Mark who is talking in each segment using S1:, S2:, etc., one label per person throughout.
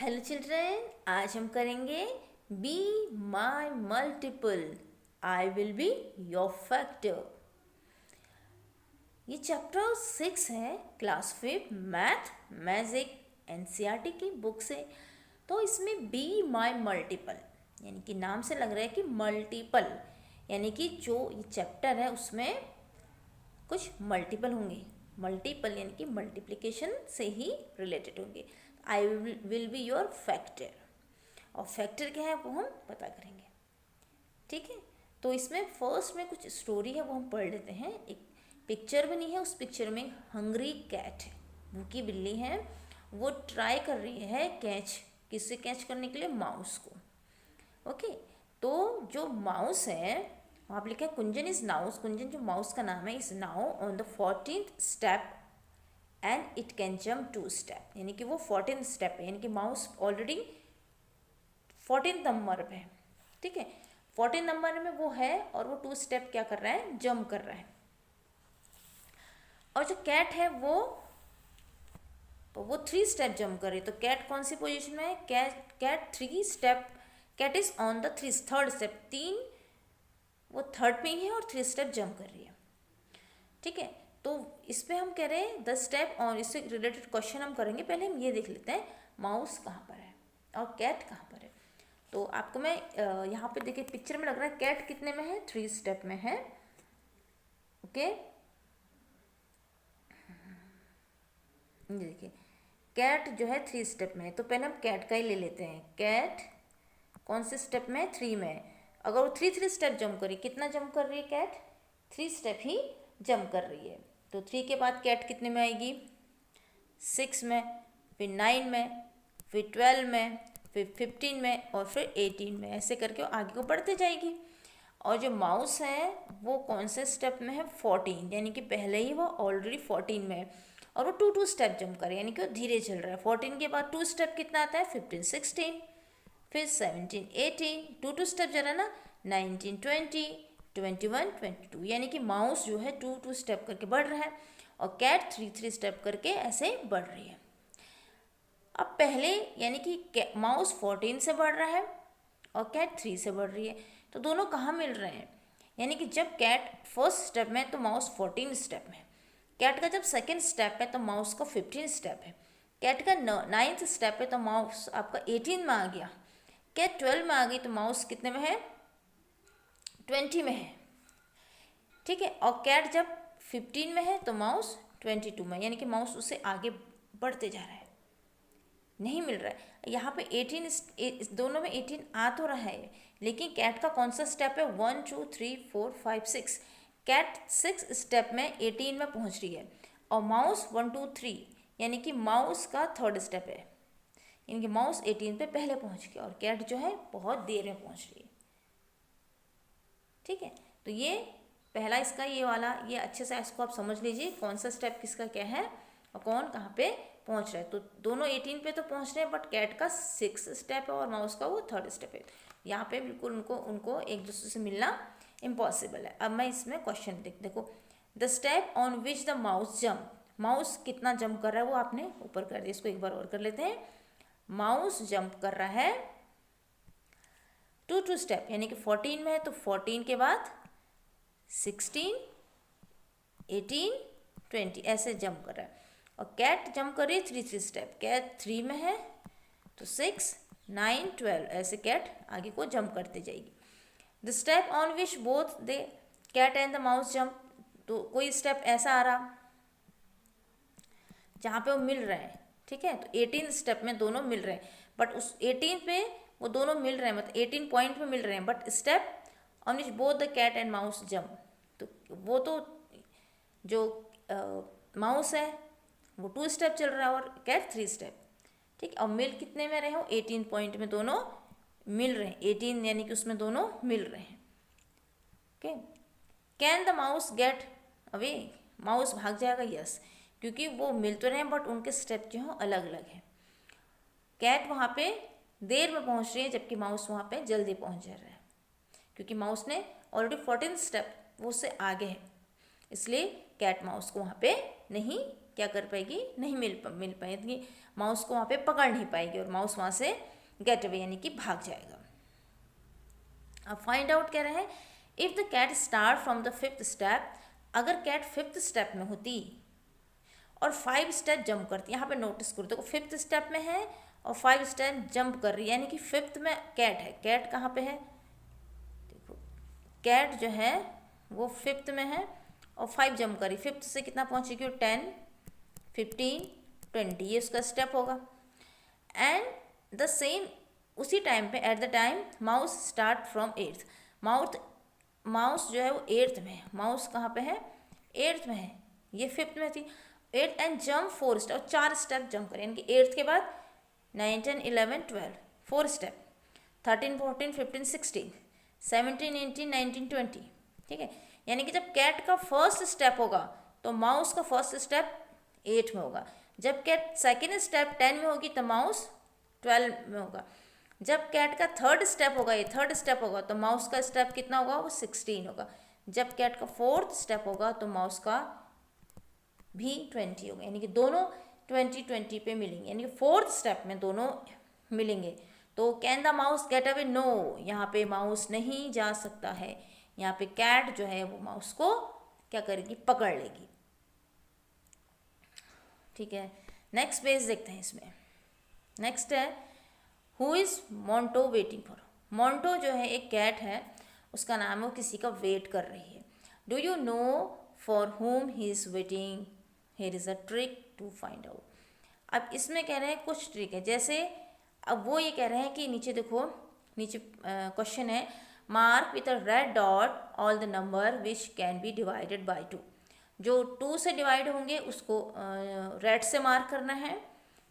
S1: Hello children, आज हम करेंगे be my multiple. I will be your factor. ये चैप्टर 6 है, क्लास 5 मैथ मैजिक एनसीईआरटी की बुक से। तो इसमें बी माई मल्टीपल यानी कि नाम से लग रहा है कि मल्टीपल, यानी कि जो ये चैप्टर है उसमें कुछ मल्टीपल होंगे। मल्टीपल यानी कि मल्टीप्लिकेशन से ही रिलेटेड होंगे। I will be your factor, और फैक्टर क्या है वो हम पता करेंगे। ठीक है, तो इसमें फर्स्ट में कुछ स्टोरी है वो हम पढ़ लेते हैं। एक पिक्चर बनी है, उस पिक्चर में हंग्री कैट है, भूखी बिल्ली है। वो ट्राई कर रही है किससे कैच करने के लिए? माउस को। ओके, तो जो माउस है वहाँ पर लिखा है कुंजन इज नाउस। कुंजन जो माउस का नाम है, is now on the 14th step and it can jump 2 step. यानी कि वो 14th स्टेप है, यानी कि माउस ऑलरेडी 14th नंबर पे है। ठीक है, 14 नंबर में वो है और वो 2 स्टेप क्या कर रहा है? जंप कर रहा है। और जो कैट है वो 3 स्टेप जंप कर रही है। तो कैट कौन सी पोजीशन में है? Cat 3 step, cat is on the 3rd step. 3 वो 3rd पे ही है और 3 स्टेप जंप कर रही है। ठीक है, तो इस पर हम कह रहे हैं 10 स्टेप, और इससे रिलेटेड क्वेश्चन हम करेंगे। पहले हम ये देख लेते हैं माउस कहाँ पर है और कैट कहाँ पर है। तो आपको मैं यहाँ पे देखिए पिक्चर में लग रहा है कैट कितने में है? 3 स्टेप में है। ओके, ये देखिए कैट जो है 3 स्टेप में है। तो पहले हम कैट का ही ले लेते हैं। कैट कौन से स्टेप में है? 3 में है। अगर वो 3 स्टेप जंप करी, कितना जंप कर रही है कैट? 3 स्टेप ही जंप कर रही है। तो 3 के बाद कैट कितने में आएगी? 6 में, फिर 9 में, फिर 12 में, फिर 15 में और फिर 18 में। ऐसे करके आगे को बढ़ते जाएगी। और जो माउस है वो कौन से स्टेप में है? 14, यानी कि पहले ही वो ऑलरेडी 14 में है और वो 2 स्टेप जंप करे, यानी कि वो धीरे चल रहा है। 14 के बाद 2 स्टेप कितना आता है? 15 16, फिर 17 18, 2 स्टेप जा रहा है ना, 19 20 21 22, यानी कि माउस जो है 2 स्टेप करके बढ़ रहा है और कैट 3 स्टेप करके ऐसे बढ़ रही है। अब पहले यानी कि माउस 14 से बढ़ रहा है और कैट 3 से बढ़ रही है, तो दोनों कहाँ मिल रहे हैं? यानी कि जब कैट फर्स्ट स्टेप में है तो माउस 14 स्टेप में है। कैट का जब सेकेंड स्टेप है तो माउस का 15 स्टेप है। कैट का 9th स्टेप है तो माउस आपका 18 में आ गया। कैट 12 में आ गई तो माउस कितने में है? 20 में है। ठीक है, और कैट जब 15 में है तो माउस 22 में, यानी कि माउस उससे आगे बढ़ते जा रहा है, नहीं मिल रहा है। यहाँ पे 18 दोनों में 18 आ तो रहा है, लेकिन कैट का कौन सा स्टेप है? 1 2 3 4 5 6। कैट 6 स्टेप में 18 में पहुँच रही है और माउस 1 2 3, यानी कि माउस का 3rd स्टेप है, यानी कि माउस 18 पे पहले पहुँच गया और कैट जो है बहुत देर में पहुँच रही है। ठीक है, तो ये पहला इसका ये वाला, ये अच्छे से इसको आप समझ लीजिए कौन सा स्टेप किसका क्या है और कौन कहाँ पे पहुँच रहा है। तो दोनों 18 पे तो पहुँच रहे हैं, बट कैट का 6 स्टेप है और माउस का वो 3rd स्टेप है। यहाँ पे बिल्कुल उनको एक दूसरे से मिलना इम्पॉसिबल है। अब मैं इसमें क्वेश्चन देखो, the step on which the mouse jump. Mouse कितना जंप कर रहा है वो आपने ऊपर कर दिया, इसको एक बार और कर लेते हैं। माउस जंप कर रहा है 2 स्टेप, यानी कि 14 में है तो 14 के बाद 16 18 20 ऐसे जंप कर रहा है। और कैट जंप कर रही है 3 स्टेप। कैट 3 में है तो 6 9 12 ऐसे कैट आगे को जंप करते जाएगी। The step on which both the cat and the mouse jump, तो कोई स्टेप ऐसा आ रहा जहाँ पे वो मिल रहे हैं। ठीक है, तो 18 स्टेप में दोनों मिल रहे हैं, बट उस 18 पे वो दोनों मिल रहे हैं, मतलब 18 पॉइंट पे मिल रहे हैं, but step on which both the cat and mouse jump, तो वो तो जो माउस है वो 2 स्टेप चल रहा है और कैट 3 स्टेप। ठीक, और मिल कितने में रहे हो? 18 पॉइंट में दोनों मिल रहे हैं। 18 यानी कि उसमें दोनों मिल रहे हैं। Okay, can the mouse get away. Mouse भाग जाएगा? यस, क्योंकि वो मिल तो रहे हैं बट उनके स्टेप जो हैं अलग अलग हैं। कैट वहाँ पे देर में पहुँच रही है जबकि माउस वहाँ पे जल्दी पहुँच जा रहा है, क्योंकि माउस ने ऑलरेडी 14 स्टेप वो उससे आगे है, इसलिए कैट माउस को वहाँ पे नहीं क्या कर पाएगी, नहीं मिल पाएगी, माउस को वहाँ पे पकड़ नहीं पाएगी और माउस वहाँ से गेट अवे यानी कि भाग जाएगा। अब फाइंड आउट कह रहे हैं if the cat start from the 5th step, अगर कैट 5th स्टेप में होती और 5 स्टेप जंप करती, यहाँ पे नोटिस करो देखो 5th स्टेप में है और 5 स्टेप जंप कर रही है, यानी कि 5th में कैट है। कैट कहाँ पे है, देखो कैट जो है वो 5th में है और 5 जंप करी, 5th से कितना पहुँचेगी, 10, 15, 20, ये उसका स्टेप होगा। एंड द सेम उसी टाइम पे at the time mouse start from 8th, mouse जो है वो 8th में है। माउस कहाँ पे है, 8th में है, ये 5th में थी। 8 एंड जंप 4 स्टेप, और 4 स्टेप जंप करें, यानी कि 8th के बाद 9, 10, 11, 12, 4 स्टेप, 13, 14, 15, 16, 17, 18, 19, 20, ठीक है। यानी कि जब कैट का फर्स्ट स्टेप होगा तो माउस का फर्स्ट स्टेप 8 में होगा, जब कैट सेकेंड स्टेप 10 में होगी तो माउस 12 में होगा, जब कैट का थर्ड स्टेप होगा, ये थर्ड स्टेप होगा तो माउस का स्टेप कितना होगा, वो 16 होगा, जब कैट का फोर्थ स्टेप होगा तो माउस का भी 20 होगा, यानी कि दोनों 20 पे मिलेंगे, यानी कि फोर्थ स्टेप में दोनों मिलेंगे। तो can the mouse get away, no, यहाँ पे माउस नहीं जा सकता है, यहाँ पे कैट जो है वो माउस को क्या करेगी, पकड़ लेगी, ठीक है। नेक्स्ट पेज देखते हैं, इसमें नेक्स्ट है who is Monte waiting for. Monte जो है एक कैट है, उसका नाम है, वो किसी का वेट कर रही है। Do you know for whom he is waiting, here is a trick to find out. अब इसमें कह रहे हैं कुछ ट्रिक है, जैसे अब वो ये कह रहे हैं कि नीचे देखो, नीचे क्वेश्चन है mark with a red dot all the number which can be divided by 2, जो 2 से डिवाइड होंगे उसको रेड से मार्क करना है,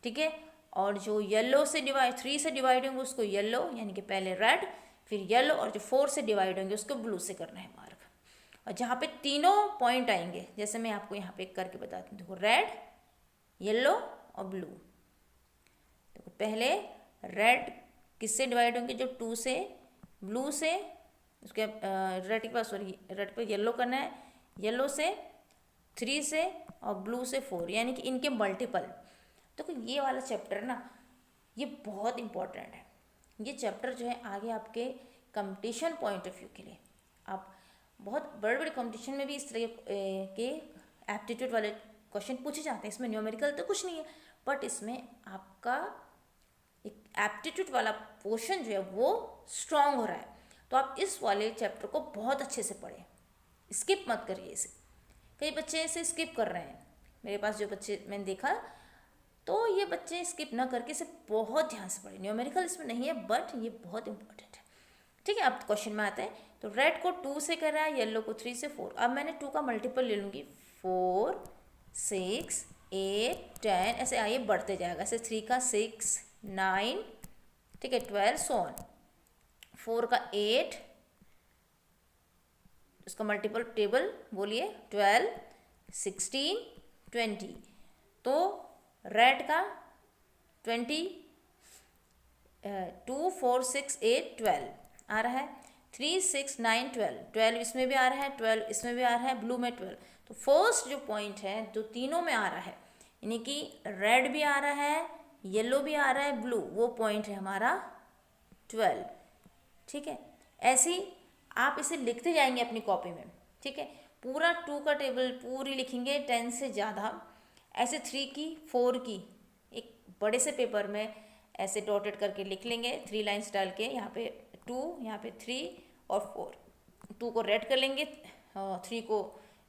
S1: ठीक है, और जो येलो से डिवाइड 3 से डिवाइड होंगे उसको येलो, यानी कि पहले रेड फिर येलो, और जो 4 से डिवाइड होंगे उसको ब्लू से करना है मार्क। और जहाँ पे तीनों पॉइंट आएंगे, जैसे मैं आपको यहाँ पे करके बताती हूँ, देखो रेड, येलो और ब्लू। देखो पहले रेड किससे डिवाइड होंगे, जो 2 से, ब्लू से, उसके रेड के पास, सॉरी रेड पे येलो करना है, येलो से 3 से और ब्लू से 4, यानी कि इनके मल्टीपल। देखो ये वाला चैप्टर ना ये बहुत इम्पोर्टेंट है, ये चैप्टर जो है आगे आपके कंपटीशन पॉइंट ऑफ व्यू के लिए, आप बहुत बड़े बड़े कंपटीशन में भी इस तरह के एप्टीट्यूड वाले क्वेश्चन पूछे जाते हैं। इसमें न्यूमेरिकल तो कुछ नहीं है, बट इसमें आपका एक एप्टीट्यूड वाला पोर्शन जो है वो स्ट्रांग हो रहा है, तो आप इस वाले चैप्टर को बहुत अच्छे से पढ़ें, स्किप मत करिए इसे। कई बच्चे इसे स्किप कर रहे हैं, मेरे पास जो बच्चे मैंने देखा, तो ये बच्चे स्किप ना करके इसे बहुत ध्यान से पढ़ें। न्यूमेरिकल इसमें नहीं है बट ये बहुत इंपॉर्टेंट है, ठीक है। अब क्वेश्चन में आते हैं, तो रेड को 2 से कर रहा है, येलो को 3 से 4। अब मैंने 2 का मल्टीपल ले लूँगी, 4, 6, 8, 10, ऐसे आइए बढ़ते जाएगा, ऐसे 3 का 6, 9, ठीक है, 12 सो ऑन, 4 का 8, उसका मल्टीपल टेबल बोलिए, 12, 16, 20, तो रेड का 20, 2, 4, 6, 8, 12 आ रहा है, 3, 6, 9, 12, 12 इसमें भी आ रहा है, 12 इसमें भी आ रहा है, ब्लू में 12। तो फर्स्ट जो पॉइंट है जो तीनों में आ रहा है, यानी कि रेड भी आ रहा है, येलो भी आ रहा है, ब्लू, वो पॉइंट है हमारा 12, ठीक है। ऐसे ही आप इसे लिखते जाएंगे अपनी कॉपी में, ठीक है, पूरा 2 का टेबल पूरी लिखेंगे, 10 से ज़्यादा, ऐसे 3 की 4 की एक बड़े से पेपर में ऐसे डॉटेड करके लिख लेंगे, 3 लाइन्स डाल के, यहाँ पे 2, यहाँ पे 3 और 4, 2 को रेड कर लेंगे, 3 को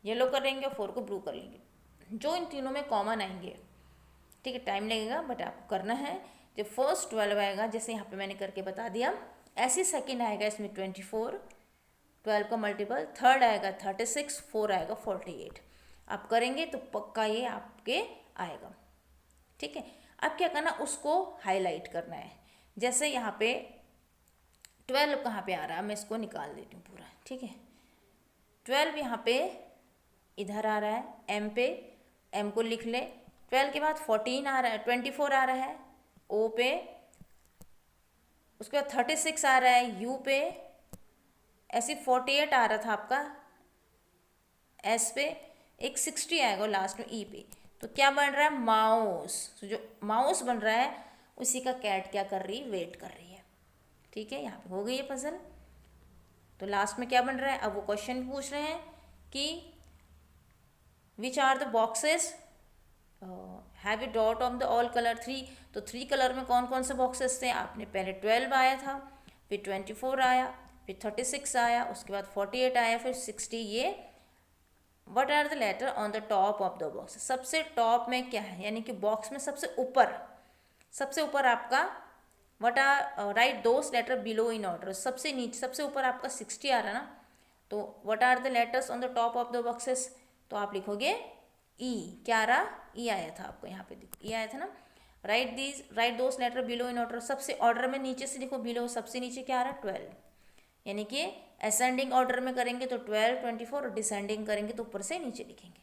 S1: येलो कर लेंगे, 4 को ब्लू कर लेंगे, जो इन तीनों में कॉमन आएंगे, ठीक है। टाइम लगेगा बट आपको करना है। जब फर्स्ट 12 आएगा, जैसे यहाँ पे मैंने करके बता दिया, ऐसे सेकेंड आएगा इसमें 24, 12 का मल्टीपल, थर्ड आएगा 36, 4 आएगा 48। आप करेंगे तो पक्का ये आपके आएगा, ठीक है। अब क्या करना, उसको हाईलाइट करना है, जैसे यहाँ पे 12 कहाँ पे आ रहा है, मैं इसको निकाल देती हूँ पूरा, ठीक है। 12 यहाँ पे इधर आ रहा है, एम पे, एम को लिख ले, 12 के बाद 14 आ रहा है, 24 आ रहा है ओ पे, उसके बाद 36 आ रहा है यू पे, ऐसे 48 आ रहा था आपका एस पे, एक 60 आएगा लास्ट में ई पे। तो क्या बन रहा है, माउस। तो जो माउस बन रहा है उसी का कैट क्या कर रही है, वेट कर रही है। ठीक है, यहाँ पे हो गई है पजल। तो लास्ट में क्या बन रहा है, अब वो क्वेश्चन पूछ रहे हैं कि which are the boxes have you dot on the all colour 3। तो 3 कलर में कौन कौन से बॉक्सेस थे, आपने पहले 12 आया था, फिर 24 आया, फिर 36 आया, उसके बाद 48 आया, फिर 60। ये what are the letter on the top of the box, सबसे टॉप में क्या है, यानी कि बॉक्स में सबसे ऊपर आपका what are write those letter below in order, सबसे नीचे सबसे ऊपर आपका 60 आ रहा है ना। तो what are the letters on the top of the boxes, तो आप लिखोगे ई। क्या आ रहा, ई आया था आपको यहाँ पे, ई आया था ना। Write those letter below in order, सबसे ऑर्डर में नीचे से लिखो, बिलो सबसे नीचे क्या आ रहा है 12, यानी कि असेंडिंग ऑर्डर में करेंगे तो 12, 24, और डिसेंडिंग करेंगे तो ऊपर से नीचे लिखेंगे।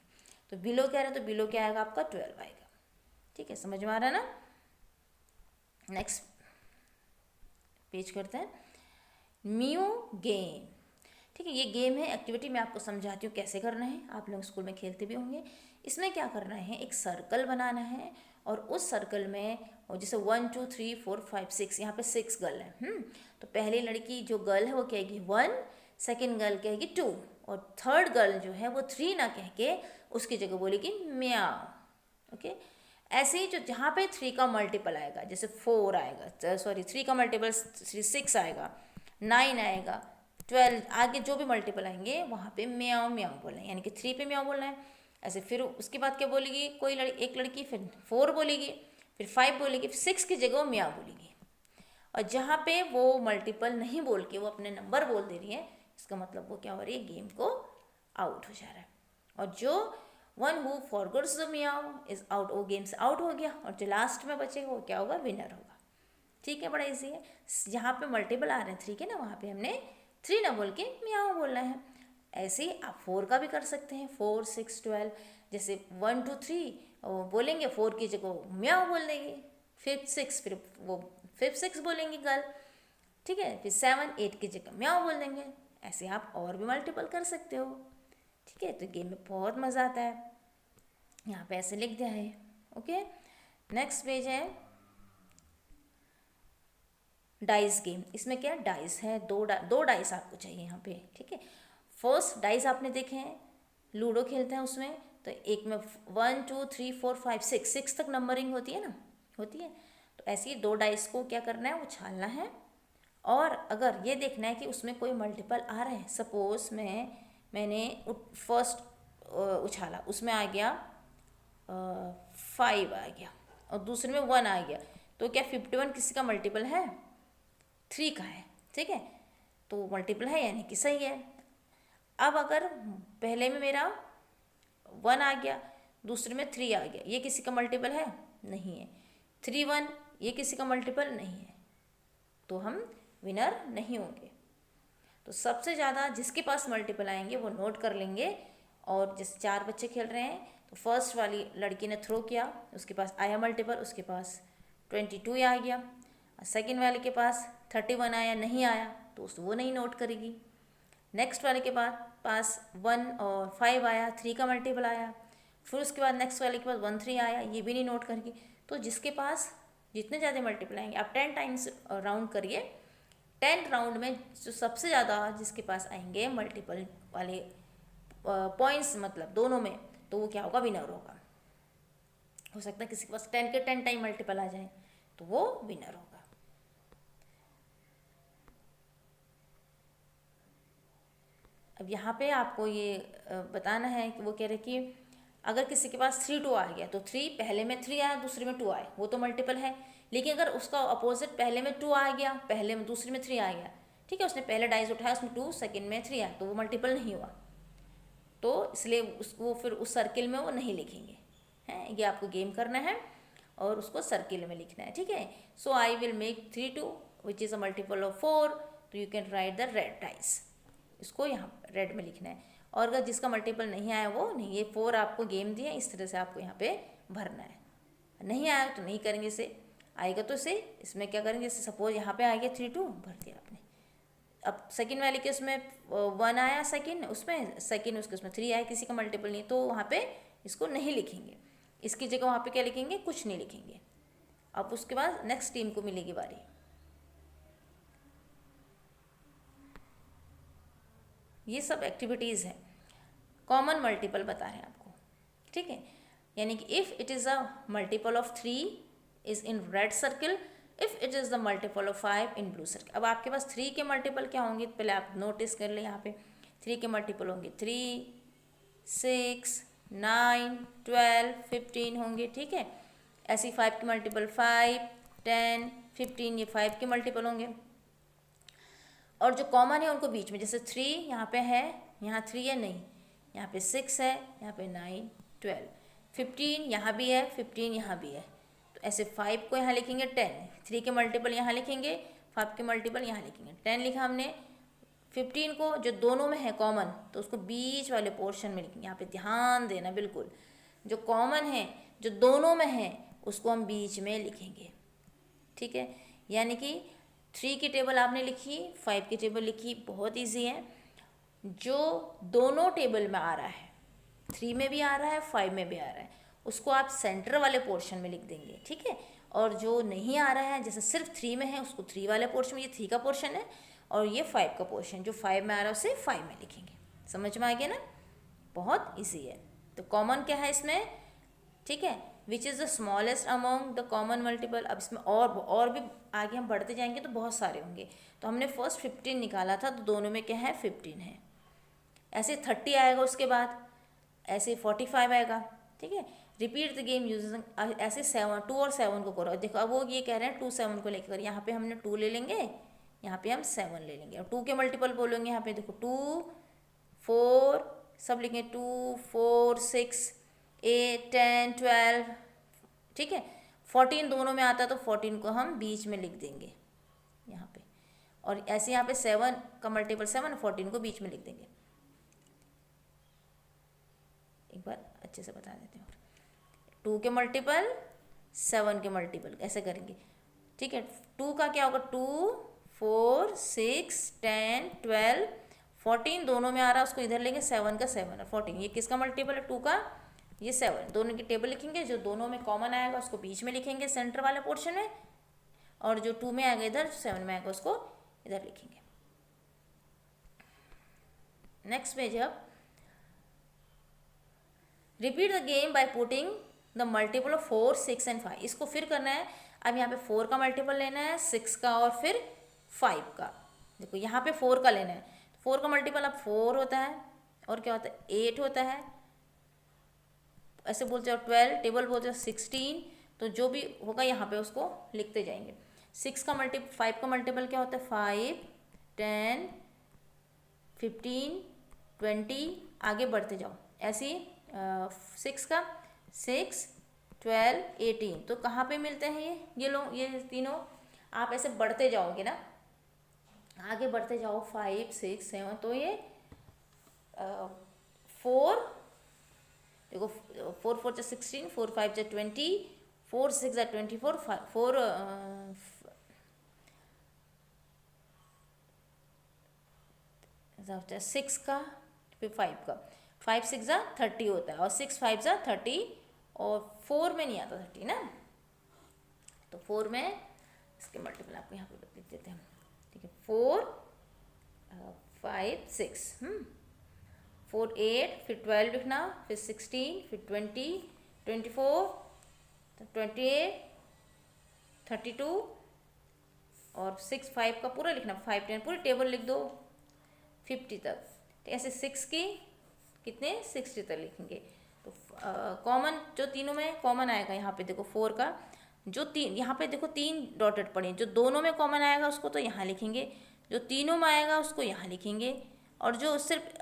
S1: तो बिलो क्या है, तो बिलो क्या आएगा आपका 12 आएगा। ठीक है, समझ में आ रहा है ना। नेक्स्ट पेज करते हैं, म्यू गेम। ठीक है, ये गेम है, एक्टिविटी मैं आपको समझाती हूँ कैसे करना है, आप लोग स्कूल में खेलते भी होंगे। इसमें क्या करना है, एक सर्कल बनाना है, और उस सर्कल में और जैसे 1 2 3 4 5 6, यहाँ पे 6 गर्ल है। तो पहली लड़की जो गर्ल है वो कहेगी 1, सेकेंड गर्ल कहेगी 2, और थर्ड गर्ल जो है वो 3 ना कह के उसकी जगह बोलेगी म्याओ। ओके, ऐसे ही जो जहाँ पे 3 का मल्टीपल आएगा, जैसे 4 आएगा, सॉरी 3 का मल्टीपल 6 आएगा, 9 आएगा, 12, आगे जो भी मल्टीपल आएंगे वहाँ पे म्याओ म्याओ बोलना है, यानी कि 3 पे म्याओ बोलना है। ऐसे फिर उसके बाद क्या बोलेगी एक लड़की, फिर 4 बोलेगी, फिर 5 बोलेगी, फिर 6 की जगह वो म्याओ बोलेगी। और जहाँ पे वो मल्टीपल नहीं बोल के वो अपने नंबर बोल दे रही है, इसका मतलब वो क्या हो रही है, गेम को आउट हो जा रहा है। और जो one who forgots the meow is out, वो गेम से आउट हो गया, और जो लास्ट में बचेगा वो क्या होगा, विनर होगा। ठीक है, बड़ा इजी है। जहाँ पे मल्टीपल आ रहे हैं 3 के ना, वहाँ पे हमने 3 ना बोल के म्याओ बोलना है। ऐसे ही आप 4 का भी कर सकते हैं, 4 6 12, जैसे 1 2 3 बोलेंगे, 4 की जगह म्याओ बोल देंगे, फिर 6, फिर वो 5 6 बोलेंगे गर्ल। ठीक है, फिर 7 8 की जगह म्याओ बोल देंगे। ऐसे आप और भी मल्टीपल कर सकते हो। ठीक है, तो गेम में बहुत मज़ा आता है। यहाँ पे ऐसे लिख दिया है। ओके, नेक्स्ट पेज है डाइस गेम। इसमें क्या डाइस है, दो डाइस आपको चाहिए यहाँ पे। ठीक है, फर्स्ट डाइस आपने देखे हैं, लूडो खेलते हैं उसमें, तो एक में 1 2 3 4 5 6 तक नंबरिंग होती है ना, होती है। तो ऐसे ही 2 डाइस को क्या करना है, उछालना है, और अगर ये देखना है कि उसमें कोई मल्टीपल आ रहे हैं। सपोज मैंने फर्स्ट उछाला, उसमें आ गया 5 आ गया, और दूसरे में 1 आ गया, तो क्या 51 किसी का मल्टीपल है, 3 का है। ठीक है, तो मल्टीपल है यानी कि सही है। अब अगर पहले में मेरा 1 आ गया, दूसरे में 3 आ गया, ये किसी का मल्टीपल है, नहीं है। 3 1 ये किसी का मल्टीपल नहीं है, तो हम विनर नहीं होंगे। तो सबसे ज़्यादा जिसके पास मल्टीपल आएंगे वो नोट कर लेंगे। और जैसे 4 बच्चे खेल रहे हैं, तो फर्स्ट वाली लड़की ने थ्रो किया, उसके पास आया मल्टीपल, उसके पास 22 आ गया। सेकेंड वाले के पास 31 आया, नहीं आया, तो वो नहीं नोट करेगी। नेक्स्ट वाले के पास 1 और 5 आया, 3 का मल्टीपल आया। फिर उसके बाद नेक्स्ट वाले के पास 1 3 आया, ये भी नहीं नोट करेगी। तो जिसके पास जितने ज़्यादा मल्टीपल आएंगे, आप 10 टाइम्स राउंड करिए, 10 राउंड में जो सबसे ज़्यादा जिसके पास आएंगे मल्टीपल वाले पॉइंट्स, मतलब दोनों में, तो वो क्या होगा, विनर होगा। हो सकता है किसी के पास 10 के 10 टाइम मल्टीपल आ जाए, तो वो विनर होगा। अब यहाँ पे आपको ये बताना है कि वो कह रहे कि अगर किसी के पास 3 2 आ गया, तो 3 पहले में 3 आया, दूसरे में 2 आए, वो तो मल्टीपल है। लेकिन अगर उसका अपोजिट पहले में 2 आ गया, पहले में दूसरे में 3 आ गया, ठीक है, उसने पहले डाइस उठाया, उसमें 2, सेकेंड में 3 आया, तो वो मल्टीपल नहीं हुआ। तो इसलिए उसको फिर उस सर्किल में वो नहीं लिखेंगे हैं। ये आपको गेम करना है और उसको सर्किल में लिखना है। ठीक है, so I will make 3 2 which is a multiple of 4, तो you can write the red dice, इसको यहाँ रेड में लिखना है। और अगर जिसका मल्टीपल नहीं आया वो नहीं, ये 4 आपको गेम दिया, इस तरह से आपको यहाँ पे भरना है। नहीं आया तो नहीं करेंगे इसे, आएगा तो इसे इसमें क्या करेंगे, जैसे सपोज यहाँ पे आ गया 3 2 भर दिया आपने। अब सेकंड वाले के उसमें 1 आया, सेकंड उसमें उसके उसमें 3 आया, किसी का मल्टीपल नहीं, तो वहाँ पे इसको नहीं लिखेंगे। इसकी जगह वहाँ पे क्या लिखेंगे, कुछ नहीं लिखेंगे। अब उसके बाद नेक्स्ट टीम को मिलेगी बारी। ये सब एक्टिविटीज़ हैं, कॉमन मल्टीपल बता रहे हैं आपको, ठीक है। यानी कि if it is a multiple of 3 is in red circle, if it is the multiple of 5 in blue circle. अब आपके पास 3 के मल्टीपल क्या होंगे, पहले आप नोटिस कर ले। यहाँ पे 3 के मल्टीपल होंगे 3, 6, 9, 12, 15 होंगे, ठीक है। ऐसे 5 के मल्टीपल 5, 10, 15, ये 5 के मल्टीपल होंगे। और जो कॉमन है उनको बीच में, जैसे 3 यहाँ पे है, यहाँ 3 है नहीं, यहाँ पे 6 है, यहाँ पे 9, 12, 15 यहाँ भी है, 15 यहाँ भी है। तो ऐसे 5 को यहाँ लिखेंगे 10, 3 के मल्टीपल यहाँ लिखेंगे, 5 के मल्टीपल यहाँ लिखेंगे, 10 लिखा हमने। 15 को जो दोनों में है कॉमन, तो उसको बीच वाले पोर्शन में लिखेंगे। यहाँ पे ध्यान देना बिल्कुल, जो कॉमन है जो दोनों में है उसको हम बीच में लिखेंगे, ठीक है। यानी कि 3 की टेबल आपने लिखी, 5 की टेबल लिखी, बहुत इजी है। जो दोनों टेबल में आ रहा है, 3 में भी आ रहा है, 5 में भी आ रहा है, उसको आप सेंटर वाले पोर्शन में लिख देंगे, ठीक है। और जो नहीं आ रहा है, जैसे सिर्फ 3 में है, उसको 3 वाले पोर्शन में, ये 3 का पोर्शन है, और ये 5 का पोर्शन, जो 5 में आ रहा है उसे 5 में लिखेंगे। समझ में आ गया ना, बहुत ईजी है। तो कॉमन क्या है इसमें, ठीक है, which is the smallest among the common multiple. अब इसमें और भी आगे हम बढ़ते जाएंगे तो बहुत सारे होंगे। तो हमने फर्स्ट 15 निकाला था, तो दोनों में क्या है, 15 है। ऐसे 30 आएगा, उसके बाद ऐसे 45 आएगा, ठीक है। रिपीट द गेम यूजिंग, ऐसे 7, 2 और 7 को करो। देखो अब वो ये कह रहे हैं 2 7 को लेकर, यहाँ पे हमने 2 ले लेंगे, यहाँ पे हम 7 ले लेंगे, और 2 के मल्टीपल बोलेंगे। यहाँ पे देखो 2, 4 सब लिखेंगे, 2, 4, 6, 8, 10, 12, ठीक है। 14 दोनों में आता है, तो 14 को हम बीच में लिख देंगे यहाँ पे। और ऐसे यहाँ पे 7 का मल्टीपल 7, 14 को बीच में लिख देंगे। एक बार अच्छे से बता देते हैं। 2 के मल्टीपल 7 के मल्टीपल ऐसे करेंगे, ठीक है। 2 का क्या होगा, 2, 4, 6, 10, 12, 14 दोनों में आ रहा है, उसको इधर लेंगे, 7 का 7 और 14, ये किसका मल्टीपल है, 2 का, ये 7। दोनों की टेबल लिखेंगे, जो दोनों में कॉमन आएगा उसको बीच में लिखेंगे सेंटर वाले पोर्शन में, और जो 2 में आएगा इधर, 7 में आएगा उसको इधर लिखेंगे। नेक्स्ट पेज है, अब repeat the game by putting the multiple of 4, 6 and 5। इसको फिर करना है। अब यहाँ पे 4 का मल्टीपल लेना है, 6 का और फिर 5 का। देखो यहाँ पे 4 का लेना है, 4 का मल्टीपल अब 4 होता है, और क्या होता है, 8 होता है, ऐसे बोलते हो 12, टेबल बोलते हो 16। तो जो भी होगा यहाँ पे उसको लिखते जाएंगे। 6 का मल्टीपल, 5 का मल्टीपल क्या होता है, 5, 10, 15, 20, आगे बढ़ते जाओ ऐसे। 6 का 6, 12, 18, तो कहाँ पे मिलते हैं ये लोग, ये तीनों। आप ऐसे बढ़ते जाओगे ना, आगे बढ़ते जाओ, 5, 6, 7, तो ये 4, देखो 4 4 16, 4 5 20, 4 6 24, 4 6 का फिर 5 का, 5 6 30 होता है, और 6 5 30, और 4 में नहीं आता 30 ना, तो 4 में इसके मल्टीपल आपको यहाँ पे लिख देते हैं, ठीक है। 4, 5, 6, 4, 8, फिर 12 लिखना, फिर 16, फिर 20, 24, 28, 32, और 6 5 का पूरा लिखना, 5 10 पूरी टेबल लिख दो 50 तक। तो ऐसे 6 की कितने 60 तक लिखेंगे। तो कॉमन जो तीनों में कॉमन आएगा, यहाँ पे देखो 4 का जो 3, यहाँ पे देखो 3 डॉटेड पड़े, जो दोनों में कॉमन आएगा उसको तो यहाँ लिखेंगे, जो तीनों में आएगा उसको यहाँ लिखेंगे, और जो सिर्फ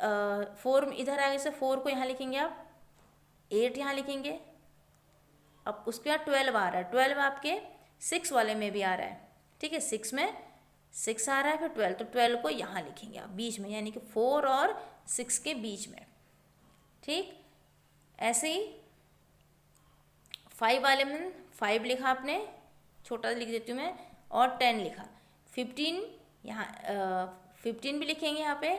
S1: 4 इधर आएगा, जैसे 4 को यहाँ लिखेंगे आप, 8 यहाँ लिखेंगे। अब उसके बाद 12 आ रहा है, 12 आपके 6 वाले में भी आ रहा है, ठीक है। 6 में 6 आ रहा है, फिर 12, तो 12 को यहाँ लिखेंगे आप बीच में, यानी कि 4 और 6 के बीच में, ठीक। ऐसे ही 5 वाले में 5 लिखा आपने, छोटा लिख देती हूँ मैं, और 10 लिखा। 15 यहाँ 15 भी लिखेंगे यहाँ पे,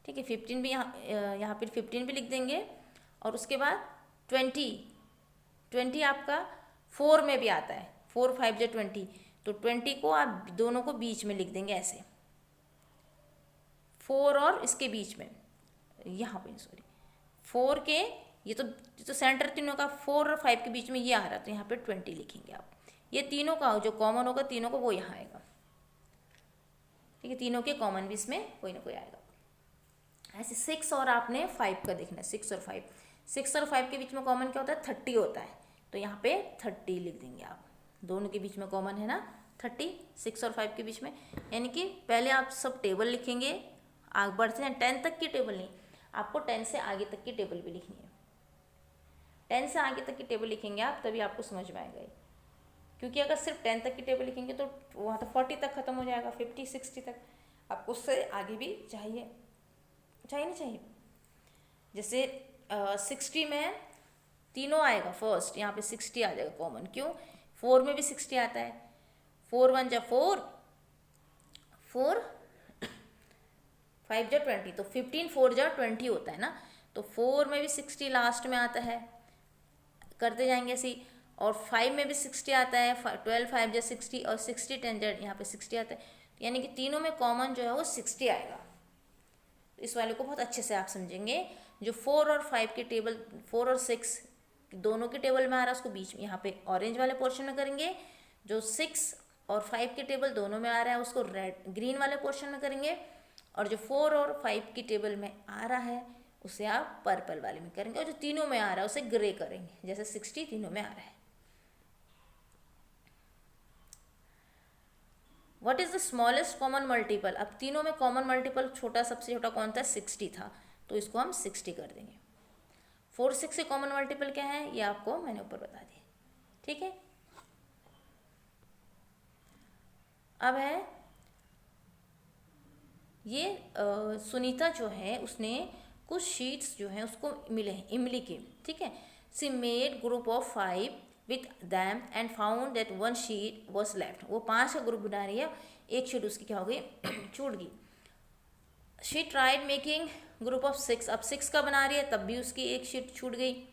S1: ठीक है। 15 भी यहाँ पे 15 भी लिख देंगे, और उसके बाद 20 20 आपका 4 में भी आता है, 4 5 जो 20, तो 20 को आप दोनों को बीच में लिख देंगे ऐसे, 4 और इसके बीच में, यहाँ पे सॉरी 4 के ये तो सेंटर तीनों का 4 और 5 के बीच में ये आ रहा, तो यहाँ पे 20 लिखेंगे आप। ये तीनों का जो कॉमन होगा तीनों को वो यहाँ आएगा, ठीक है, तीनों के कॉमन भी इसमें कोई ना कोई आएगा। ऐसे 6 और आपने 5 का देखना है, 6 और 5, 6 और 5 के बीच में कॉमन क्या होता है, 30 होता है, तो यहाँ पे 30 लिख देंगे आप। दोनों के बीच में कॉमन है ना 30, 6 और 5 के बीच में, यानी कि पहले आप सब टेबल लिखेंगे, आगे बढ़ते हैं 10 तक की टेबल नहीं, आपको 10 से आगे तक की टेबल भी लिखनी है। 10 से आगे तक की टेबल लिखेंगे आप, तभी आपको समझ में आएगा, क्योंकि अगर सिर्फ 10 तक की टेबल लिखेंगे तो वहाँ तो 40 तक खत्म हो जाएगा, 50 60 तक, आपको उससे आगे भी चाहिए नहीं चाहिए। जैसे 60 में तीनों आएगा फर्स्ट, यहाँ पे 60 आ जाएगा कॉमन, क्यों, 4 में भी 60 आता है, 4 1 जा 4, 4 5 जा 20, तो 15 4 जा 20 होता है ना, तो 4 में भी 60 लास्ट में आता है, करते जाएंगे ऐसे, और 5 में भी 60 आता है, 12 5 जा 60, और 60 10 जा यहाँ पे 60 आता है, यानी कि तीनों में कॉमन जो है वो 60 आएगा। इस वाले को बहुत अच्छे से आप समझेंगे। जो 4 और 5 की टेबल, 4 और 6 दोनों की टेबल में आ रहा है उसको बीच में यहाँ पे ऑरेंज वाले पोर्शन में करेंगे, जो 6 और 5 की टेबल दोनों में आ रहा है उसको रेड ग्रीन वाले पोर्शन में करेंगे, और जो 4 और 5 की टेबल में आ रहा है उसे आप पर्पल वाले में करेंगे, और जो तीनों में आ रहा है उसे ग्रे करेंगे, जैसे 60 तीनों में आ रहा है। What is the smallest common multiple, अब तीनों में कॉमन मल्टीपल छोटा, सबसे छोटा कौन था, 60 था, तो इसको हम 60 कर देंगे। 4 6 से कॉमन मल्टीपल क्या है ये आपको मैंने ऊपर बता दिया, ठीक है। अब है ये सुनीता जो है उसने कुछ शीट्स जो हैं उसको मिले हैं इमली के, ठीक है। सी made group of 5 with them and found that 1 sheet was left, वो 5 का ग्रुप बना रही है, एक शीट उसकी क्या हो गई छूट गई। She tried making group of 6, अब 6 का बना रही है तब भी उसकी एक शीट छूट गई।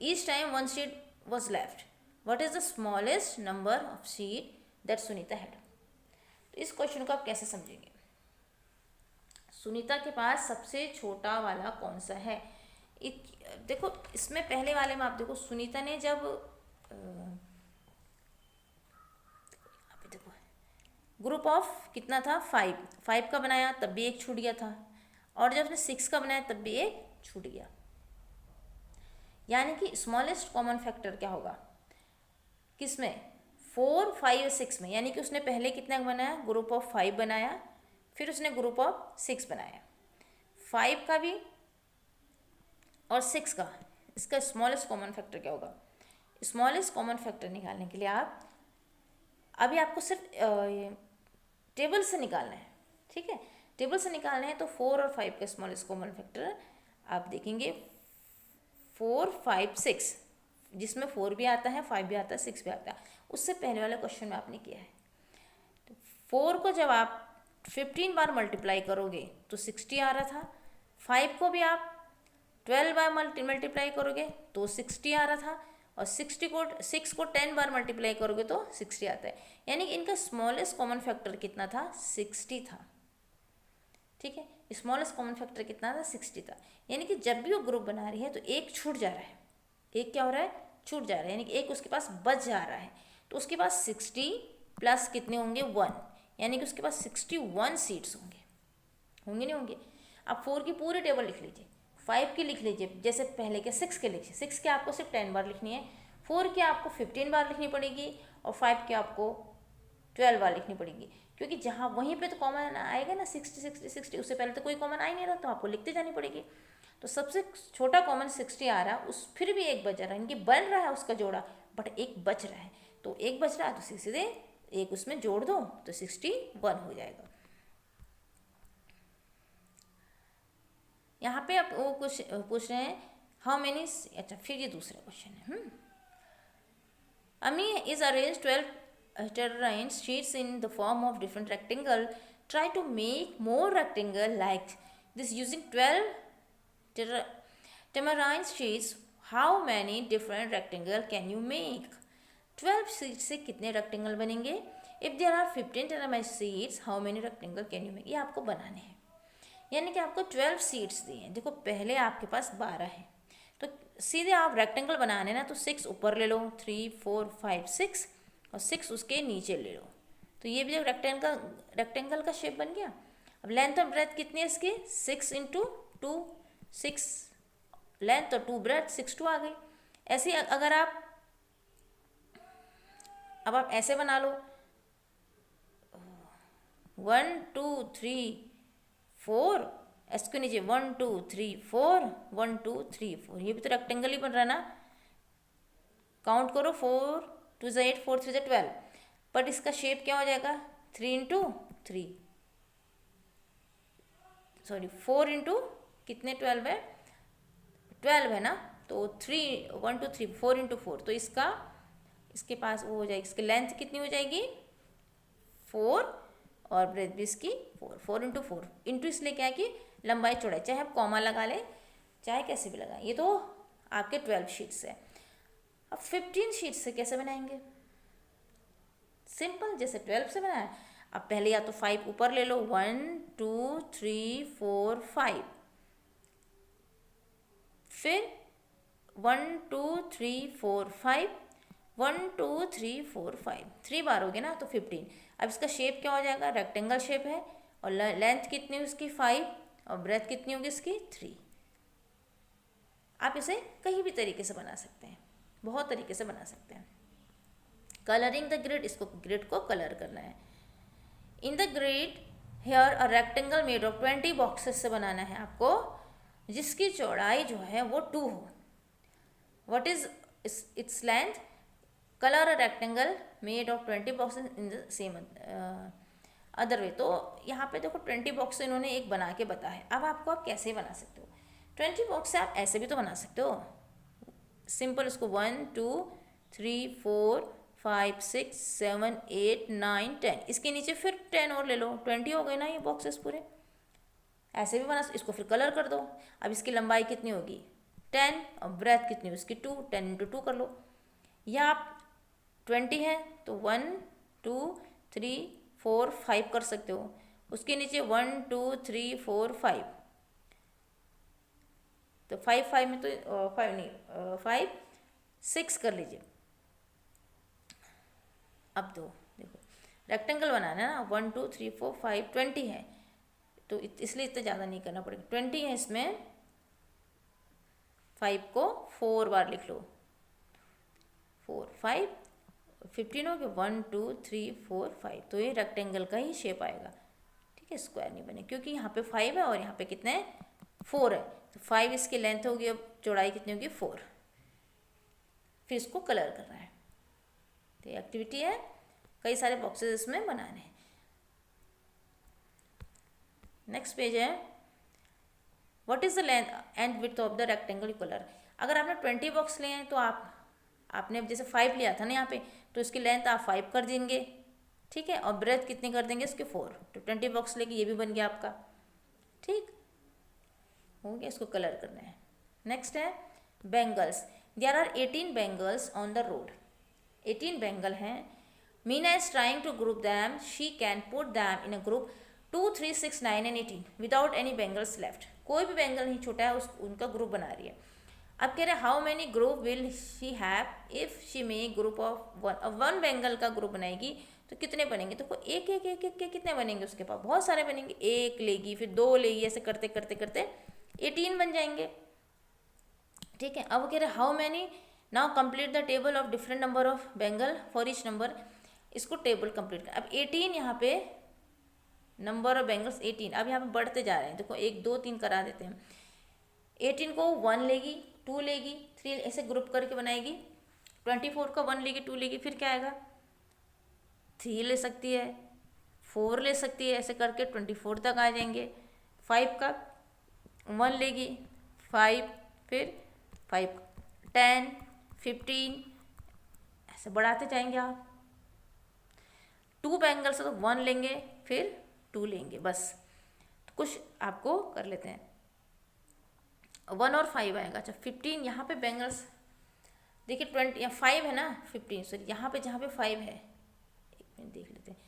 S1: Each time 1 sheet was left, what is the smallest number of sheet that Sunita had. तो इस क्वेश्चन को आप कैसे समझेंगे, सुनीता के पास सबसे छोटा वाला कौन सा है। देखो इसमें पहले वाले में आप देखो सुनीता ने जब देखो ग्रुप ऑफ कितना था 5 का बनाया तब भी एक छूट गया था, और जब उसने 6 का बनाया तब भी एक छूट गया, यानी कि स्मॉलेस्ट कॉमन फैक्टर क्या होगा किसमें, 4 5 और 6 में, यानी कि उसने पहले कितना बनाया ग्रुप ऑफ 5 बनाया, फिर उसने ग्रुप ऑफ 6 बनाया, 5 का भी और 6 का, इसका स्मॉलेस्ट कॉमन फैक्टर क्या होगा। स्मॉलेस्ट कॉमन फैक्टर निकालने के लिए आप अभी आपको सिर्फ टेबल से निकालना है, ठीक है, टेबल से निकालना है, तो 4 और 5 का स्मॉलेस्ट कॉमन फैक्टर आप देखेंगे 4 5 6, जिसमें 4 भी आता है 5 भी आता है 6 भी आता है, उससे पहले वाले क्वेश्चन में आपने किया है। तो 4 को जब आप 15 बार मल्टीप्लाई करोगे तो 60 आ रहा था, 5 को भी आप 12 बार मल्टीप्लाई करोगे तो 60 आ रहा था, और 6 को 10 बार मल्टीप्लाई करोगे तो 60 आता है, यानी कि इनका स्मॉलेस्ट कॉमन फैक्टर कितना था 60 था, ठीक है। स्मॉलेस्ट कॉमन फैक्टर कितना था 60 था, यानी कि जब भी वो ग्रुप बना रही है तो एक छूट जा रहा है, एक क्या हो रहा है छूट जा रहा है, यानी कि एक उसके पास बच जा रहा है, तो उसके पास 60 प्लस कितने होंगे 1, यानी कि उसके पास 61 सीट्स होंगे नहीं होंगे। आप 4 की पूरी टेबल लिख लीजिए, 5 की लिख लीजिए जैसे पहले के, 6 के लिखिए, 6 के आपको सिर्फ 10 बार लिखनी है, 4 की आपको 15 बार लिखनी पड़ेगी, और 5 के आपको 12 बार लिखनी पड़ेगी, क्योंकि जहाँ वहीं पे तो कॉमन आएगा ना 60 60 60, उससे पहले तो कोई कॉमन आ ही नहीं रहा, तो आपको लिखते जानी पड़ेगी। तो सबसे छोटा कॉमन 60 आ रहा है, उस फिर भी एक बच रहा है, इनकी बन रहा है उसका जोड़ा, बट एक बच रहा है, तो एक बच रहा है तो सीधे एक उसमें जोड़ दो तो 61 हो जाएगा। यहाँ पे आप वो कुछ पूछ रहे हैं हाउ मेनी, अच्छा फिर ये दूसरा क्वेश्चन है। Ami is arranged 12 terrain sheets in the form of different rectangle. Try to make more rectangle like this using 12 tamarind sheets. How many different rectangle can you make? 12 sheet से कितने rectangle बनेंगे? If there are 15 terabyte sheets how many rectangle can you make? ये आपको बनाने हैं, यानी कि आपको 12 शीट्स दिए हैं। देखो पहले आपके पास 12 है, तो सीधे आप रेक्टेंगल बनाने ना तो 6 ऊपर ले लो, 3 4 5 6 और 6 उसके नीचे ले लो, तो ये भी रेक्टेंगल का शेप बन गया। अब लेंथ और ब्रेथ कितनी है इसकी? 6 इंटू 2, 6 लेंथ और 2 ब्रेथ, 6 2 आ गई। ऐसे ही अगर आप अब आप ऐसे बना लो, 1 2 3 4, इसके नीचे 1 2 3 4 1 2 3 4, ये भी तो रेक्टेंगल ही बन रहा है ना। काउंट करो, 4 2 ज़ा 8, 4 3 ज़ा 12, बट इसका शेप क्या हो जाएगा? 3 इंटू 3, सॉरी 4 इंटू कितने 12 है? 12 है ना, तो 3 1 2 3 4 इंटू 4, तो इसके पास वो हो जाएगी, इसकी लेंथ कितनी हो जाएगी? 4 और ब्रेथ भी इसकी 4, 4 इंटू 4 इंटू इसलिए क्या है कि लंबाई चौड़ाई, चाहे आप कॉमा लगा लें चाहे कैसे भी लगाएं। ये तो आपके 12 शीट्स है। अब 15 शीट्स से कैसे बनाएंगे? सिंपल, जैसे 12 से बनाया। अब पहले या तो 5 ऊपर ले लो, 1 2 3 4 5, फिर 1 2 3 4 5 1 2 3 4 5, 3 बार हो गया ना, तो 15। अब इसका शेप क्या हो जाएगा? रेक्टेंगल शेप है, और लेंथ कितनी है उसकी? 5, और ब्रेथ कितनी होगी इसकी? 3। आप इसे कहीं भी तरीके से बना सकते हैं, बहुत तरीके से बना सकते हैं। कलरिंग द ग्रिड, इसको ग्रिड को कलर करना है। In the grid here a rectangle made of 20 boxes से बनाना है आपको, जिसकी चौड़ाई जो है वो 2 हो। What is its length? Colour a rectangle made of 20 boxes in the same other way. तो यहाँ पे देखो 20 बॉक्स इन्होंने एक बना के बताया है। अब आपको आप कैसे बना सकते हो? 20 बॉक्स से आप ऐसे भी तो बना सकते हो, सिंपल। उसको 1 2 3 4 5 6 7 8 9 10, इसके नीचे फिर 10 और ले लो, 20 हो गए ना ये बॉक्सेस पूरे। ऐसे भी बना, इसको फिर कलर कर दो। अब इसकी लंबाई कितनी होगी? 10, और ब्रेथ कितनी होगी उसकी? 2, 10 इंटू 2 कर लो। या आप 20 है तो 1 2 3 4 5 कर सकते हो, उसके नीचे 1 2 3 4 5, तो 5 5 में तो 5 नहीं 5 6 कर लीजिए। अब दो देखो रेक्टेंगल बनाना है ना, 1 2 3 4 5 20 है, तो इसलिए इतना ज़्यादा नहीं करना पड़ेगा। 20 है, इसमें 5 को 4 बार लिख लो, 4 5 15 हो गया, 1 2 3 4 5, तो ये रेक्टेंगल का ही शेप आएगा। ठीक है, स्क्वायर नहीं बने, क्योंकि यहाँ पे 5 है और यहाँ पे कितने 4 है, तो 5 इसकी लेंथ होगी, अब चौड़ाई कितनी होगी? 4। फिर इसको कलर करना है, तो ये एक्टिविटी है, कई सारे बॉक्सेस इसमें बनाने हैं। नेक्स्ट पेज है, what is the length and width of the rectangle colour. अगर आपने 20 बॉक्स लिए हैं तो आपने अब जैसे 5 लिया था ना यहाँ पे, तो इसकी लेंथ आप 5 कर देंगे, ठीक है, और ब्रेथ कितनी कर देंगे इसके? 4, तो 20 बॉक्स लेके ये भी बन गया आपका। ठीक हो गया, इसको कलर करना है। नेक्स्ट है bangles. There are 18 bangles on the road. 18 bangle हैं। Meena is trying to group them, she can put them in a group 2 3 6 9 and 18 without any bangles left. कोई भी बैंगल नहीं छोटा है, उनका ग्रुप बना रही है। अब कह रहे how many group will she have if she make group of 1। अब 1 बैंगल का ग्रुप बनाएगी तो कितने बनेंगे? तो एक एक एक एक के कितने बनेंगे उसके पास? बहुत सारे बनेंगे। 1 लेगी, फिर 2 लेगी, ऐसे करते करते करते 18 बन जाएंगे। ठीक है, अब कह रहे how many, now complete the table of different number of bangle for each number. इसको टेबल कंप्लीट कर। अब 18 यहाँ पे नंबर ऑफ बैंगल्स 18, अब यहाँ पे बढ़ते जा रहे हैं। देखो 1 2 3 करा देते हैं। 18 को 1 लेगी, 2 लेगी, 3, ऐसे ग्रुप करके बनाएगी। 24 का 1 लेगी, 2 लेगी, फिर क्या आएगा? 3 ले सकती है, 4 ले सकती है, ऐसे करके 24 तक आ जाएंगे। 5 का 1 लेगी, 5, फिर 5 10 15, ऐसे बढ़ाते जाएंगे आप। 2 बैंगल से तो 1 लेंगे, फिर 2 लेंगे, बस। तो कुछ आपको कर लेते हैं। 1 और 5 आएगा। अच्छा 15 यहाँ पे बैंगल्स देखिए 20 या 5 है ना, 15 सॉरी, यहाँ पे जहाँ पे 5 है, एक मिनट देख लेते हैं,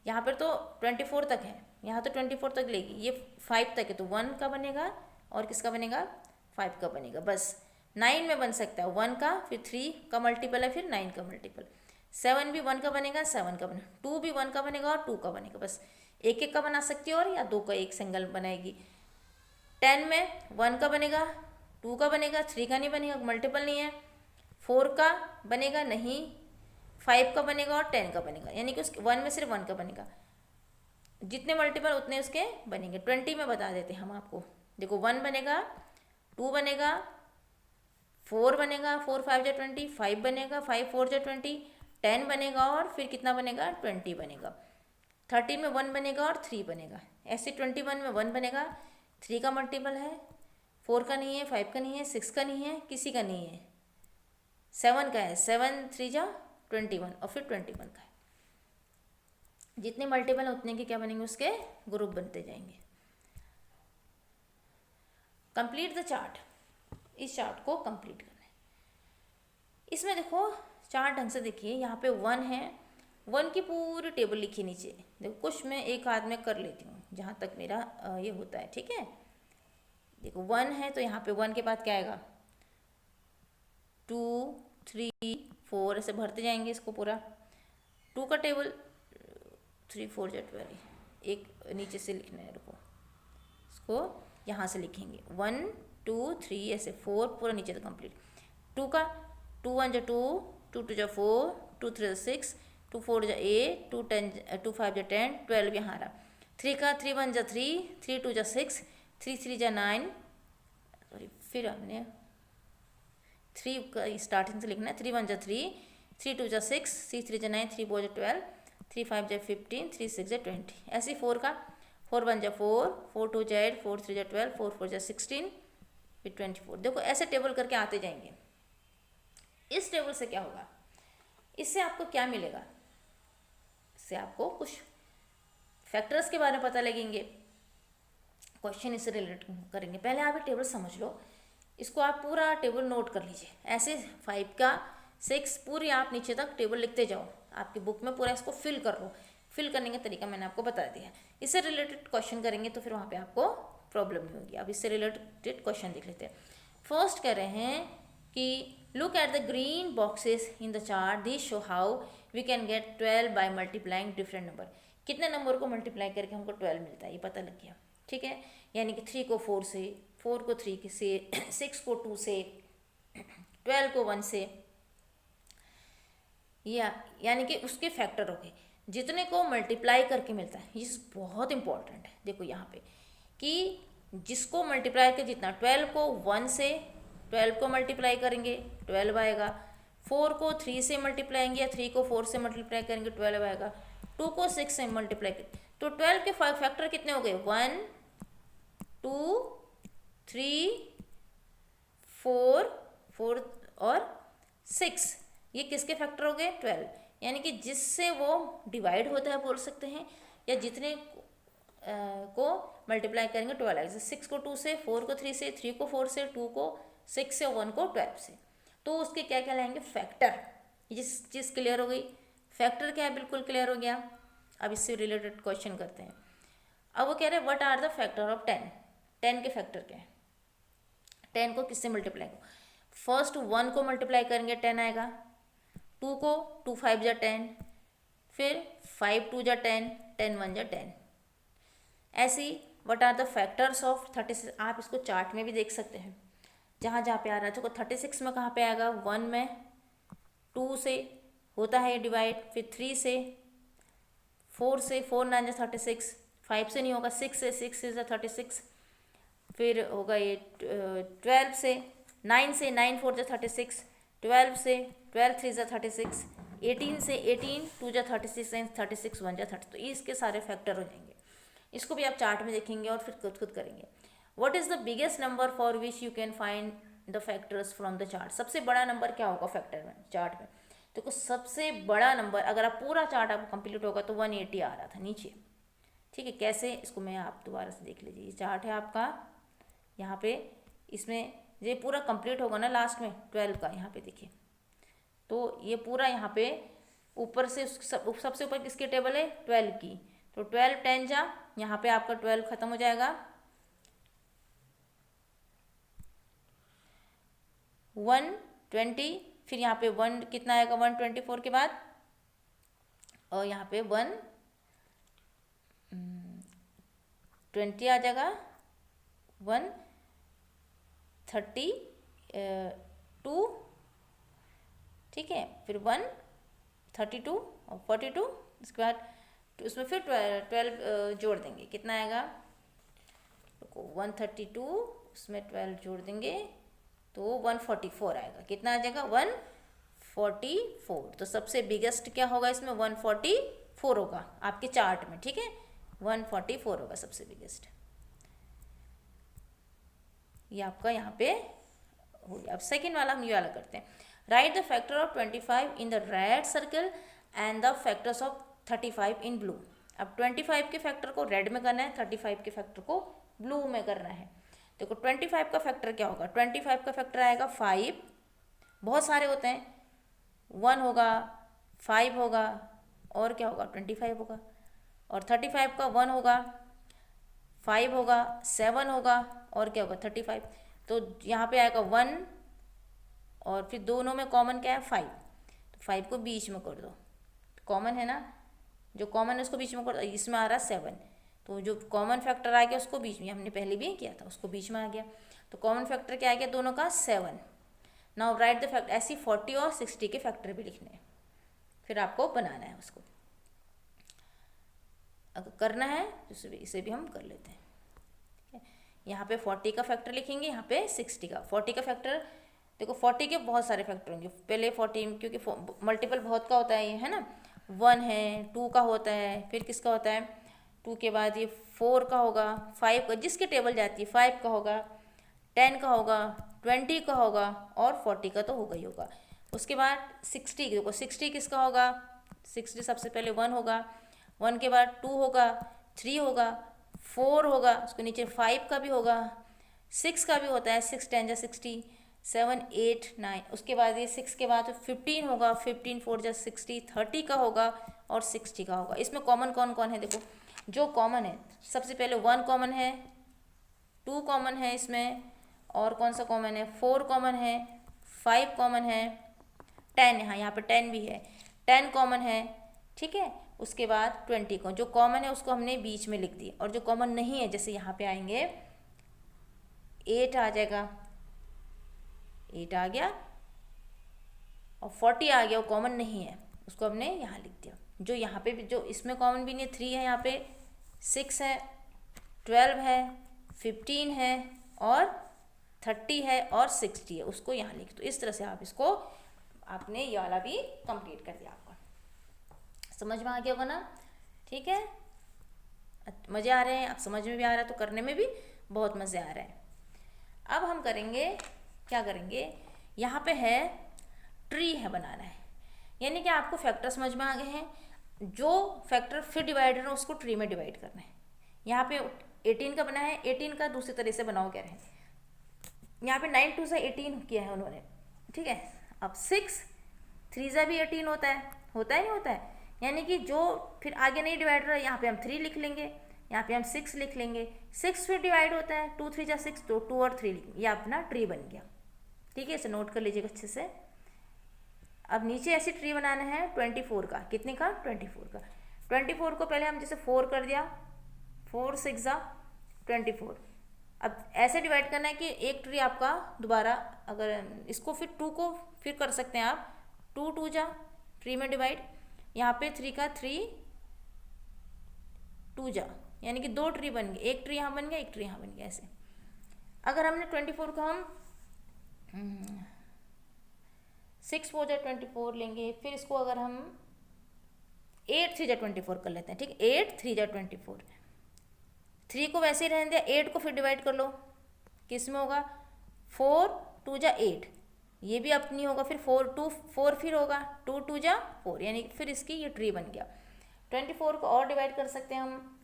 S1: यहाँ पर तो 24 तक है, यहाँ तो 24 तक लेगी, ये 5 तक है, तो 1 का बनेगा और किसका बनेगा, 5 का बनेगा। बस 9 में बन सकता है 1 का, फिर 3 का मल्टीपल है, फिर 9 का मल्टीपल। 7 भी 1 का बनेगा, 7 का बनेगा, 2 भी 1 का बनेगा और 2 का बनेगा। बस एक एक का बना सकती है और या 2 का एक सिंगल बनाएगी। 10 में 1 का बनेगा, 2 का बनेगा, 3 का नहीं बनेगा, मल्टीपल नहीं है। 4 का बनेगा नहीं, 5 का बनेगा और 10 का बनेगा, यानी कि उसके 1 में सिर्फ 1 का बनेगा। जितने मल्टीपल उतने उसके बनेंगे। 20 में बता देते हैं हम आपको, देखो 1 बनेगा, 2 बनेगा, 4 बनेगा, 4 5 जा 20, 5 बनेगा, 5 4 जा 20, 10 बनेगा और फिर कितना बनेगा, 20 बनेगा। 13 में 1 बनेगा और 3 बनेगा। ऐसे 21 में 1 बनेगा, 3 का मल्टीपल है, 4 का नहीं है, 5 का नहीं है, 6 का नहीं है, किसी का नहीं है, 7 का है, 7 3 जा 21 और फिर 21 का है। जितने मल्टीपल है उतने के क्या बनेंगे, उसके ग्रुप बनते जाएंगे। कंप्लीट द चार्ट, इस चार्ट को कंप्लीट करना है। इसमें देखो चार्ट ढंग से देखिए, यहाँ पे 1 है, 1 की पूरी टेबल लिखी नीचे। देखो कुछ मैं एक हाथ में कर लेती हूँ जहाँ तक मेरा ये होता है, ठीक है। देखो 1 है तो यहाँ पे 1 के बाद क्या आएगा, 2 3 4 ऐसे भरते जाएंगे इसको पूरा। 2 का टेबल 3 4 जा 12, एक नीचे से लिखना है, रुको इसको यहाँ से लिखेंगे 1 2 3 ऐसे 4 पूरा नीचे तक कंप्लीट। 2 का 2 1 जा 2, 2 2 जा 4, 2 3 जा 6, 2 4 जा 8, 2 5 जा 10, 12 यहाँ रहा। 3 का 3 1 जा 3, 3 2 जा 6, 3 3 जा 9, सॉरी फिर हमने 3 का स्टार्टिंग से लिखना है। 3 1 जा 3, 3 2 जा 6, 3 3 जा 9, 3 4 जा 12, 3 5 जा 15, 3 6 जा 20। ऐसे 4 का 4 1 जा 4, 4 2 जा 8, 4 3 जा 12, 4 4 जा 16, फिर 24। देखो ऐसे टेबल करके आते जाएंगे। इस टेबल से क्या होगा, इससे आपको क्या मिलेगा, इससे आपको कुछ फैक्टर्स के बारे में पता लगेंगे, क्वेश्चन इससे रिलेट करेंगे। पहले आप ये टेबल समझ लो, इसको आप पूरा टेबल नोट कर लीजिए। ऐसे 5 का 6 पूरी आप नीचे तक टेबल लिखते जाओ, आपकी बुक में पूरा इसको फिल कर लो। फिल करने का तरीका मैंने आपको बता दिया है। इससे रिलेटेड क्वेश्चन करेंगे तो फिर वहाँ पे आपको प्रॉब्लम नहीं होगी। अब इससे रिलेटेड क्वेश्चन देख लेते हैं। फर्स्ट कह रहे हैं कि look at the green boxes in the chart, this show how we can get 12 by multiplying different number. कितने नंबर को मल्टीप्लाई करके हमको 12 मिलता है ये पता लग गया, ठीक है। यानी कि 3 को 4 से, 4 को 3 से, 6 को 2 से, 12 को 1 से, यानी कि उसके फैक्टर हो गए, जितने को मल्टीप्लाई करके मिलता है। ये बहुत इंपॉर्टेंट है। देखो यहाँ पे कि जिसको मल्टीप्लाई कर जितना, 12 को 1 से 12 को मल्टीप्लाई करेंगे 12 आएगा, 4 को 3 से मल्टीप्लाई करेंगे या 3 को 4 से मल्टीप्लाई करेंगे 12 आएगा, 2 को 6 से मल्टीप्लाई करेंगे तो 12 के फैक्टर कितने हो गए, 1 2 3 4 4 और 6। ये किसके फैक्टर हो गए, 12। यानी कि जिससे वो डिवाइड होता है बोल सकते हैं, या जितने को मल्टीप्लाई करेंगे 12 आएगा। 6 को 2 से, 4 को 3 से, 3 को 4 से, 2 को 6 से, 1 को 12 से, तो उसके क्या कहलाएंगे, फैक्टर। जिस चीज़ क्लियर हो गई, फैक्टर क्या है बिल्कुल क्लियर हो गया। अब इससे रिलेटेड क्वेश्चन करते हैं। अब वो कह रहे हैं what are the factor of 10। 10 के फैक्टर क्या है, 10 को किससे मल्टीप्लाई करो, फर्स्ट 1 को मल्टीप्लाई करेंगे 10 आएगा, 2 को 2 5 जा 10, फिर 5 2 जा 10, 10 1 जा 10। ऐसे ही what are the factors of 36। आप इसको चार्ट में भी देख सकते हैं, जहाँ जहाँ पे आ रहा है। तो 36 में कहाँ पे आएगा, 1 में, 2 से होता है डिवाइड, फिर 3 से, 4 से, 4 9 जा 36, 5 से नहीं होगा, 6 से, 6 से 36, फिर होगा ये 12 से, 9 से, 9 4 जा 36, 12 से, 12 3 जा 36, 18 से, 18 2 जा 36 एंड 36 1 जा 30। तो इसके सारे फैक्टर हो जाएंगे। इसको भी आप चार्ट में देखेंगे और फिर खुद खुद करेंगे। What is the biggest number for which you can find the factors from the chart. सबसे बड़ा नंबर क्या होगा फैक्टर में, चार्ट में। तो कुछ सबसे बड़ा नंबर, अगर आप पूरा चार्ट आपको कंप्लीट होगा तो 180 आ रहा था नीचे, ठीक है। कैसे, इसको मैं आप दोबारा से देख लीजिए। ये चार्ट है आपका, यहाँ पे इसमें ये पूरा कंप्लीट होगा ना लास्ट में 12 का, यहाँ पे देखिए। तो ये पूरा यहाँ पे ऊपर से सबसे ऊपर किसकी टेबल है 12 की, तो 12 10 जा, यहाँ पे आपका 12 खत्म हो जाएगा। 120, फिर यहाँ पे 1 कितना आएगा 124 के बाद, और यहाँ पे 120 आ जाएगा, 132, ठीक है, फिर 132 और 42, इसके बाद उसमें फिर 12 जोड़ देंगे, कितना आएगा, 132 उसमें 12 जोड़ देंगे तो 144 आएगा, कितना आ जाएगा 144। तो सबसे बिगेस्ट क्या होगा इसमें 144 होगा आपके चार्ट में, ठीक है, 144 होगा सबसे बिगेस्ट। ये आपका यहाँ पे हो गया। अब सेकेंड वाला हम ये वाला करते हैं, right the factor of 25 in the red circle and the factors of 35 in blue. अब 25 के फैक्टर को रेड में करना है, 35 के फैक्टर को ब्लू में करना है। देखो 25 का फैक्टर क्या होगा, 25 का फैक्टर आएगा 5, बहुत सारे होते हैं, 1 होगा, 5 होगा, और क्या होगा 25 होगा, और 35 का 1 होगा, 5 होगा, 7 होगा, और क्या होगा 35। तो यहाँ पे आएगा 1, और फिर दोनों में कॉमन क्या है 5, तो 5 को बीच में कर दो, कॉमन है ना, जो कॉमन है उसको बीच में कर दो, इसमें आ रहा है 7, तो जो कॉमन फैक्टर आ गया उसको बीच में, हमने पहले भी किया था, उसको बीच में आ गया, तो कॉमन फैक्टर क्या आ गया दोनों का 7। नाउ राइट द फैक्टर, ऐसी 40 और 60 के फैक्टर भी लिखने हैं, फिर आपको बनाना है उसको, अगर करना है तो इसे भी हम कर लेते हैं। यहाँ पे 40 का फैक्टर लिखेंगे, यहाँ पे 60 का। 40 का फैक्टर देखो, 40 के बहुत सारे फैक्टर होंगे, पहले 40 क्योंकि मल्टीपल बहुत का होता है ये, है ना, 1 है, 2 का होता है, फिर किसका होता है 2 के बाद ये 4 का होगा, 5 का, जिसकी टेबल जाती है 5 का होगा, 10 का होगा, 20 का होगा, और 40 का तो होगा ही होगा। उसके बाद 60, देखो 60 किसका होगा, 60 सबसे पहले 1 होगा, 1 के बाद 2 होगा, 3 होगा, 4 होगा, उसके नीचे 5 का भी होगा, 6 का भी होता है, 6 10 जा 60, 7 8 9, उसके बाद ये 6 के बाद 15 होगा, 15 4 जा 60, 30 का होगा, और 60 का होगा। इसमें कॉमन कौन कौन है, देखो जो कॉमन है सबसे पहले 1 कॉमन है, 2 कॉमन है इसमें, और कौन सा कॉमन है 4 कॉमन है, 5 कॉमन है, 10, हाँ यहाँ पे 10 भी है, 10 कॉमन है, ठीक है। उसके बाद 20 को, जो कॉमन है उसको हमने बीच में लिख दी, और जो कॉमन नहीं है जैसे यहाँ पे आएंगे 8 आ जाएगा, 8 आ गया, और 40 आ गया, वो कॉमन नहीं है, उसको हमने यहाँ लिख दिया। जो यहाँ पे भी, जो इसमें कॉमन भी नहीं है 3 है, यहाँ पे 6 है, 12 है, 15 है, और 30 है, और 60 है, उसको यहाँ लिख दो। इस तरह से आप इसको, आपने ये वाला भी कंप्लीट कर दिया, आपका समझ में आ गया होगा ना, ठीक है। मज़े आ रहे हैं, आप समझ में भी आ रहा है तो करने में भी बहुत मज़े आ रहे हैं। अब हम करेंगे, क्या करेंगे, यहाँ पे है ट्री है बनाना है, यानी कि आपको फैक्टर समझ में आ गए हैं, जो फैक्टर फिर डिवाइडर है उसको ट्री में डिवाइड करना है। यहाँ पे 18 का बना है, 18 का दूसरी तरह से बनाओ कह रहे हैं, यहाँ पे 9 2 से 18 किया है उन्होंने, ठीक है। अब 6 3 से भी 18 होता है, होता है नहीं होता है, यानी कि जो फिर आगे नहीं डिवाइडर है, यहाँ पे हम 3 लिख लेंगे, यहाँ पे हम 6 लिख लेंगे, 6 फिर डिवाइड होता है, 2 3 जा 6, तो 2 और 3 लिखेंगे, ये अपना ट्री बन गया, ठीक है। इसे नोट कर लीजिएगा अच्छे से। अब नीचे ऐसी ट्री बनाना है 24 का, कितने का 24 का। 24 को पहले हम जैसे 4 कर दिया, 4 6 जा 24। अब ऐसे डिवाइड करना है कि एक ट्री आपका दोबारा, अगर इसको फिर 2 को फिर कर सकते हैं आप, 2 2 जा ट्री में डिवाइड, यहाँ पे 3 का 3 2 जा, यानी कि 2 ट्री बन गए, एक ट्री यहाँ बन गया, एक ट्री यहाँ बन गया। ऐसे अगर हमने 24 को हम 6 4 जा 24 लेंगे, फिर इसको अगर हम 8 3 जा 24 कर लेते हैं, ठीक है, 8 3 जा 24, 3 को वैसे ही रहने दिया, 8 को फिर डिवाइड कर लो, किस में होगा 4 2 जा 8, ये भी अपनी होगा, फिर 4 2 4 फिर होगा 2 2 जा 4, यानी फिर इसकी ये ट्री बन गया। 24 को और डिवाइड कर सकते हैं हम,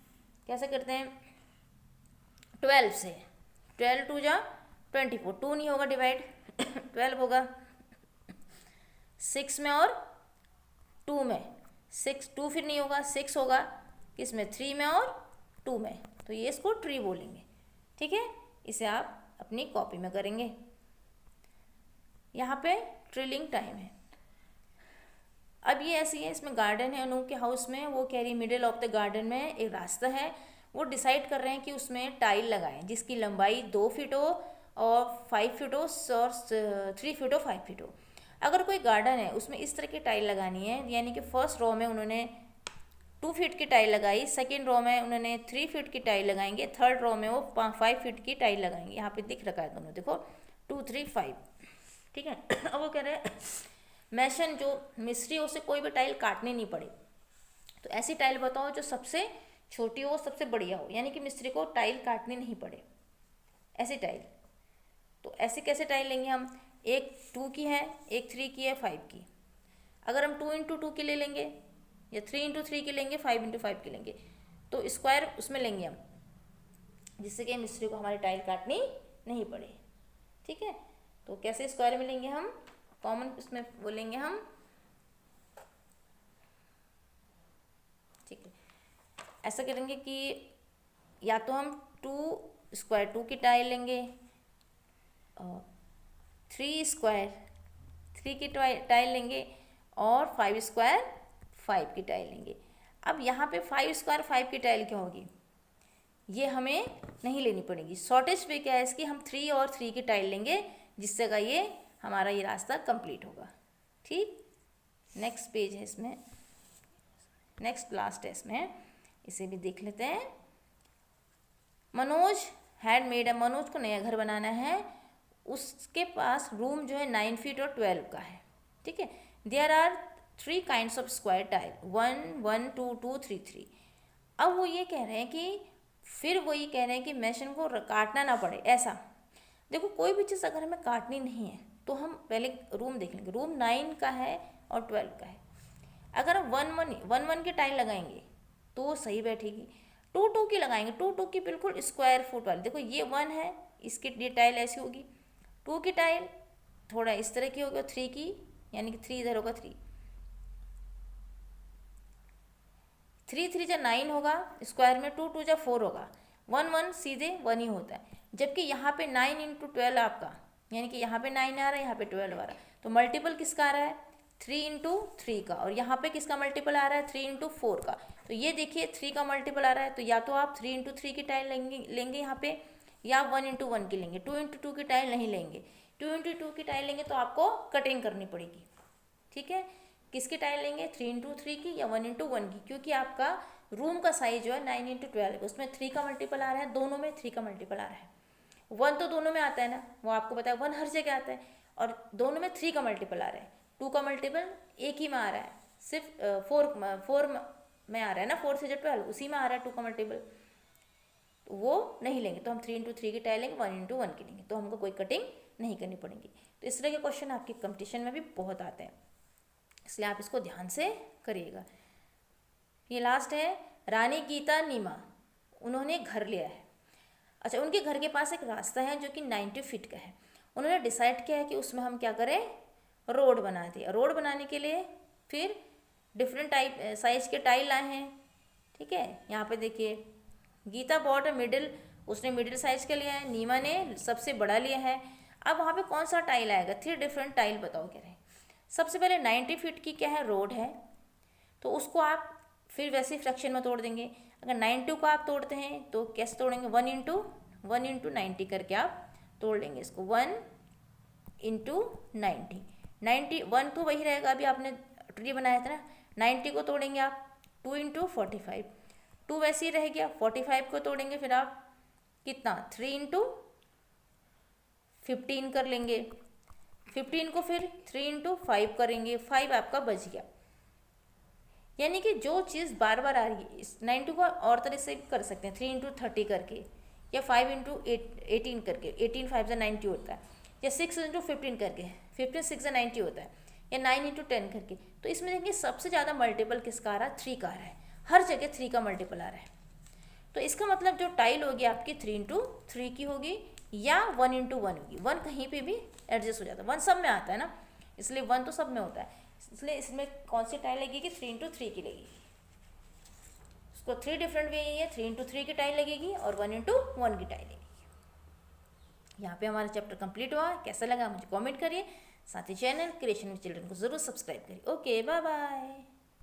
S1: कैसे करते हैं 12 से, 12 2 जा 24, 2 नहीं होगा डिवाइड 12 होगा। 6 में और 2 में, 6 2 फिर नहीं होगा, 6 होगा किसमें, 3 में और 2 में, तो ये इसको ट्री बोलेंगे। ठीक है, इसे आप अपनी कॉपी में करेंगे। यहाँ पे ट्रिलिंग टाइम है। अब ये ऐसी है, इसमें गार्डन है अनु के हाउस में, वो कह रही मिडिल ऑफ द गार्डन में एक रास्ता है, वो डिसाइड कर रहे हैं कि उसमें टाइल लगाएं जिसकी लंबाई 2 फीट हो और 5 फीट हो और 3 फीट हो, 5 फीट हो। अगर कोई गार्डन है उसमें इस तरह की टाइल लगानी है, यानी कि फर्स्ट रो में उन्होंने 2 फीट की टाइल लगाई, सेकेंड रो में उन्होंने 3 फीट की टाइल लगाएंगे, थर्ड रो में वो 5 फीट की टाइल लगाएंगे। यहाँ पे दिख रखा है दोनों, देखो 2 3 5। ठीक है, अब वो कह रहे हैं मैशन जो मिस्त्री उसे कोई भी टाइल काटनी नहीं पड़े, तो ऐसी टाइल बताओ जो सबसे छोटी हो सबसे बढ़िया हो, यानी कि मिस्त्री को टाइल काटनी नहीं पड़े, ऐसी टाइल। तो ऐसे कैसे टाइल लेंगे हम, एक 2 की है, एक 3 की है, 5 की। अगर हम 2 इंटू 2 की ले लेंगे या 3 इंटू 3 की लेंगे, 5 इंटू 5 की लेंगे, तो स्क्वायर उसमें लेंगे हम, जिससे कि मिस्त्री को हमारी टाइल काटनी नहीं पड़े। ठीक है, तो कैसे स्क्वायर में लेंगे हम, कॉमन उसमें बोलेंगे हम। ठीक है, ऐसा करेंगे कि या तो हम 2 स्क्वायर 2 की टाइल लेंगे, 3 स्क्वायर 3 की टाइल लेंगे और 5 स्क्वायर 5 की टाइल लेंगे। अब यहाँ पे 5 स्क्वायर 5 की टाइल क्या होगी, ये हमें नहीं लेनी पड़ेगी। शॉर्टेज वे क्या है इसकी, हम 3 और 3 की टाइल लेंगे, जिससे का ये हमारा ये रास्ता कंप्लीट होगा। ठीक, नेक्स्ट पेज है इसमें, नेक्स्ट लास्ट है इसमें, इसे भी देख लेते हैं। मनोज हैड मेड, मनोज को नया घर बनाना है, उसके पास रूम जो है 9 फीट और 12 का है। ठीक है, there are 3 kinds of square tile, 1 1 2 2 3 3। अब वो ये कह रहे हैं कि फिर वो ये कह रहे हैं कि मैशन को काटना ना पड़े। ऐसा देखो, कोई भी चीज़ अगर हमें काटनी नहीं है तो हम पहले रूम देख लेंगे, रूम 9 का है और 12 का है। अगर हम 1 1 की टाइल लगाएंगे तो वो सही बैठेगी, 2 2 की लगाएंगे, 2 2 की बिल्कुल स्क्वायर फुट वाली, देखो ये 1 है, इसकी ये टाइल ऐसी होगी, 2 की टाइल थोड़ा इस तरह की होगी, और 3 की यानी कि 3 इधर होगा, 3 3 3 जा 9 होगा स्क्वायर में, 2 2 जा 4 होगा, 1 1 सीधे 1 ही होता है। जबकि यहाँ पे 9 इंटू 12 आपका, यानी कि यहाँ पे 9 आ रहा है, यहाँ पे 12 आ रहा है, तो मल्टीपल किसका आ रहा है, 3 इंटू 3 का, और यहाँ पे किसका मल्टीपल आ रहा है, 3 इंटू 4 का। तो ये देखिए 3 का मल्टीपल आ रहा है, तो या तो आप 3 इंटू 3 की टाइल लेंगे यहाँ पे, या 1 इंटू 1 की लेंगे, 2 इंटू 2 की टाइल नहीं लेंगे। 2 इंटू 2 की टाइल लेंगे तो आपको कटिंग करनी पड़ेगी। ठीक है, किसकी टाइल लेंगे, 3 इंटू 3 की या 1 इंटू 1 की, क्योंकि आपका रूम का साइज जो है 9 इंटू 12, उसमें 3 का मल्टीपल आ रहा है, दोनों में 3 का मल्टीपल आ रहा है। 1 तो दोनों में आता है ना, वो आपको पता है 1 हर जगह आता है, और दोनों में 3 का मल्टीपल आ रहा है। 2 का मल्टीपल एक ही में आ रहा है, सिर्फ 4 में आ रहा है ना, 4 से जो 12 उसी में आ रहा है 2 का मल्टीपल, तो वो नहीं लेंगे। तो हम 3 इंटू 3 की टाइल लेंगे, 1 इंटू 1 की लेंगे, तो हमको कोई कटिंग नहीं करनी पड़ेगी। तो इस तरह के क्वेश्चन आपके कंपटीशन में भी बहुत आते हैं, इसलिए आप इसको ध्यान से करिएगा। ये लास्ट है, रानी गीता नीमा, उन्होंने घर लिया है। अच्छा, उनके घर के पास एक रास्ता है जो कि 90 फीट का है। उन्होंने डिसाइड किया है कि उसमें हम क्या करें, रोड बना दें। रोड बनाने के लिए फिर डिफरेंट टाइप साइज के टाइल लाए हैं। ठीक है, यहाँ पे देखिए, गीता बॉट मिडिल, उसने मिडिल साइज का लिया है, नीमा ने सबसे बड़ा लिया है। अब वहाँ पे कौन सा टाइल आएगा, 3 डिफरेंट टाइल बताओ कह रहे हैं। सबसे पहले 90 फीट की क्या है, रोड है, तो उसको आप फिर वैसे फ्रैक्शन में तोड़ देंगे। अगर 90 को आप तोड़ते हैं तो कैसे तोड़ेंगे, 1 इंटू 90 करके आप तोड़ लेंगे इसको, 1 इंटू 90 1 तो वही रहेगा, अभी आपने ट्री बनाया था ना। 90 को तोड़ेंगे आप 2 इंटू 45, 2 वैसे ही रह गया। 45 को तोड़ेंगे फिर आप कितना, 3 इंटू 15 कर लेंगे। 15 को फिर 3 इंटू 5 करेंगे, 5 आपका बच गया। यानी कि जो चीज़ बार बार आ रही है, इस 90 को और तरह से भी कर सकते हैं, 3 इंटू 30 करके, या 5 इंटू 18 करके, 18 5 से 90 होता है, या 6 इंटू 15 करके, 15 6 से 90 होता है, या 9 इंटू 10 करके। तो इसमें देखिए सबसे ज़्यादा मल्टीपल किसका आ रहा है, 3 का आ रहा है, हर जगह 3 का मल्टीपल आ रहा है। तो इसका मतलब जो टाइल होगी आपकी 3 इंटू 3 की होगी, या 1 × 1 होगी। 1 कहीं पे भी एडजस्ट हो जाता है, 1 सब में आता है ना, इसलिए 1 तो सब में होता है, इसलिए इसमें कौन सी टाई लगेगी, 3 × 3 की लगेगी। उसको 3 डिफरेंट वे है, 3 × 3 की टाई लगेगी और 1 × 1 की टाई लगेगी। यहाँ पे हमारा चैप्टर कंप्लीट हुआ। कैसा लगा मुझे कमेंट करिए, साथ ही चैनल क्रिएशन विद चिल्ड्रन को ज़रूर सब्सक्राइब करिए। Okay, bye bye.